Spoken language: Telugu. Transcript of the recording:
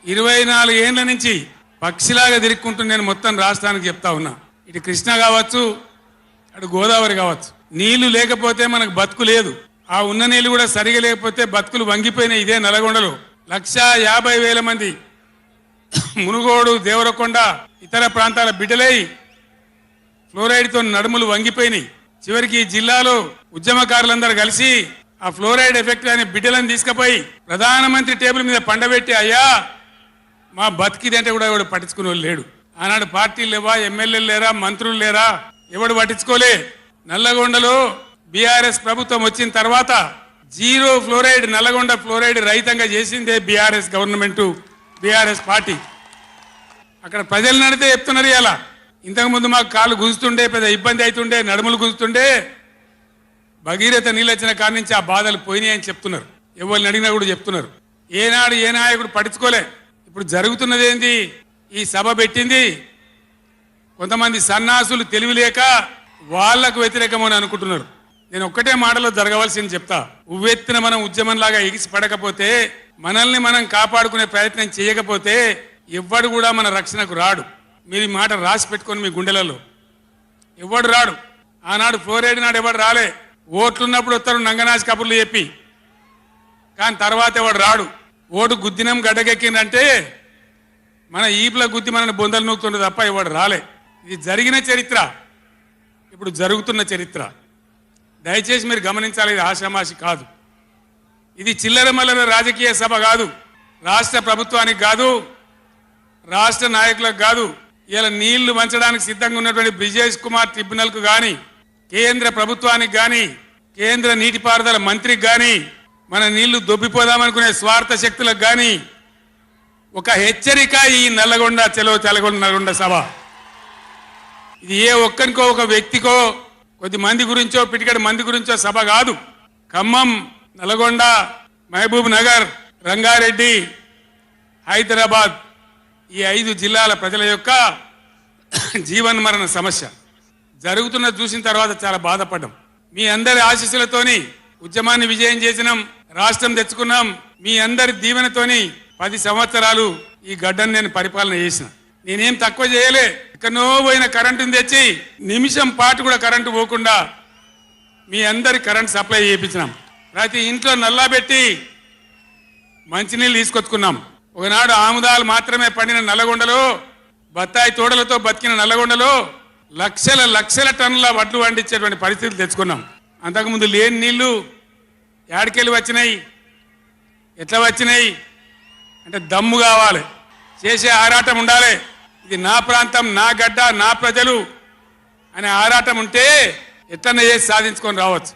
24 ఏళ్ల నుంచి పక్షిలాగా తిరుక్కుంటూ నేను మొత్తం రాష్ట్రానికి చెప్తా ఉన్నా. ఇటు కృష్ణ కావచ్చు, అటు గోదావరి కావచ్చు. నీళ్లు లేకపోతే మనకు బతుకు లేదు. ఆ ఉన్న నీళ్లు కూడా సరిగా లేకపోతే బతుకులు వంగిపోయినాయి. ఇదే నల్గొండలో 150,000 మంది మునుగోడు, దేవరకొండ, ఇతర ప్రాంతాల బిడ్డలై ఫ్లోరైడ్తో నడుములు వంగిపోయినాయి. చివరికి ఈ జిల్లాలో ఉద్యమకారులందరూ కలిసి ఆ ఫ్లోరైడ్ ఎఫెక్ట్ అనే బిడ్డలను తీసుకుపోయి ప్రధానమంత్రి టేబుల్ మీద పండబెట్టి, అయ్యా మా బతికిదంటే కూడా ఎవడు పట్టించుకునే వాళ్ళు లేడు. ఆనాడు పార్టీలు లేవా, ఎమ్మెల్యేలు లేరా, మంత్రులు లేరా, ఎవడు పట్టించుకోలే. నల్లగొండలో బీఆర్ఎస్ ప్రభుత్వం వచ్చిన తర్వాత జీరో ఫ్లోరైడ్ నల్లగొండ ఫ్లోరైడ్ రహితంగా చేసిందే బీఆర్ఎస్ గవర్నమెంట్, బీఆర్ఎస్ పార్టీ. అక్కడ ప్రజలు నడితే చెప్తున్నారు. ఇలా ఇంతకుముందు మాకు కాళ్ళు గుంజుతుండే, పెద్ద ఇబ్బంది అవుతుండే, నడుములు గుంజుతుండే, భగీరథ నీళ్ళు వచ్చిన కాడి నుంచి ఆ బాధలు పోయినాయి అని చెప్తున్నారు. ఎవరిని అడిగినా కూడా చెప్తున్నారు. ఏనాడు ఏ నాయకుడు పట్టించుకోలే. ఇప్పుడు జరుగుతున్నది ఏంది? ఈ సభ పెట్టింది కొంతమంది సన్నాసులు తెలివిలేక వాళ్లకు వ్యతిరేకమని అనుకుంటున్నారు. నేను ఒక్కటే మాటలో జరగవలసింది చెప్తా. ఉవ్వెత్తిన మనం ఉద్యమంలాగా ఎగిసి పడకపోతే, మనల్ని మనం కాపాడుకునే ప్రయత్నం చేయకపోతే ఎవ్వడు కూడా మన రక్షణకు రాడు. మీరు ఈ మాట రాసి పెట్టుకొని మీ గుండెలలో. ఎవడు రాడు. ఆనాడు ఫ్లోరైడ్ నాడు ఎవడు రాలే. ఓట్లున్నప్పుడు వస్తారు నంగనాసి కబుర్లు చెప్పి, కానీ తర్వాత ఎవడు రాడు. ఓటు గుద్దినం గడ్డకెక్కిందంటే మన ఈపుల గుద్ది మనని బొందలు నూకుతుండే తప్ప ఎవడు రాలే. ఇది జరిగిన చరిత్ర, ఇప్పుడు జరుగుతున్న చరిత్ర. దయచేసి మీరు గమనించాలి. ఇది ఆషామాషి కాదు. ఇది చిల్లర మల్లర రాజకీయ సభ కాదు. రాష్ట్ర ప్రభుత్వానికి కాదు, రాష్ట్ర నాయకులకు కాదు. ఇలా నీళ్లు వంచడానికి సిద్ధంగా ఉన్నటువంటి బ్రిజేష్ కుమార్ ట్రిబ్యునల్కు కానీ, కేంద్ర ప్రభుత్వానికి కానీ, కేంద్ర నీటిపారుదల మంత్రికి కానీ, మన నీళ్లు దొబ్బిపోదామనుకునే స్వార్థ శక్తులకు కానీ ఒక హెచ్చరిక. ఈ నల్లగొండ చలో నల్గొండ సభ ఇది ఏ ఒక్కరికో, ఒక వ్యక్తికో, కొద్ది మంది గురించో, పిటికడి మంది గురించో సభ కాదు. ఖమ్మం, నల్గొండ, మహబూబ్ నగర్, రంగారెడ్డి, హైదరాబాద్ ఈ 5 జిల్లాల ప్రజల యొక్క జీవన్మరణ సమస్య జరుగుతున్న చూసిన తర్వాత చాలా బాధపడ్డాం. మీ అందరి ఆశీస్సులతోని ఉద్యమాన్ని విజయం చేసినాం, రాష్ట్రం తెచ్చుకున్నాం. మీ అందరి దీవెనతోని 10 సంవత్సరాలు ఈ గడ్డను నేను పరిపాలన చేసిన. నేనేం తక్కువ చేయలే. ఎక్కడో పోయిన కరెంటుని తెచ్చి నిమిషం పాటు కూడా కరెంటు పోకుండా మీ అందరి కరెంట్ సప్లై చేయించినాం. ప్రతి ఇంట్లో నల్లా పెట్టి మంచినీళ్ళు తీసుకొచ్చుకున్నాం. ఒకనాడు ఆముదాలు మాత్రమే పండిన నల్లగొండలో, బత్తాయి తోడలతో బతికిన నల్లగొండలో లక్షల టన్నుల వడ్లు వండించేటువంటి పరిస్థితులు తెచ్చుకున్నాం. అంతకుముందు లేని నీళ్లు యాడికెళ్ళి వచ్చినాయి, ఎట్లా వచ్చినాయి అంటే దమ్ము కావాలి, చేసే ఆరాటం ఉండాలి. ఇది నా ప్రాంతం, నా గడ్డ, నా ప్రజలు అనే ఆరాటం ఉంటే ఎట్లన్నా చేసి సాధించుకొని రావచ్చు.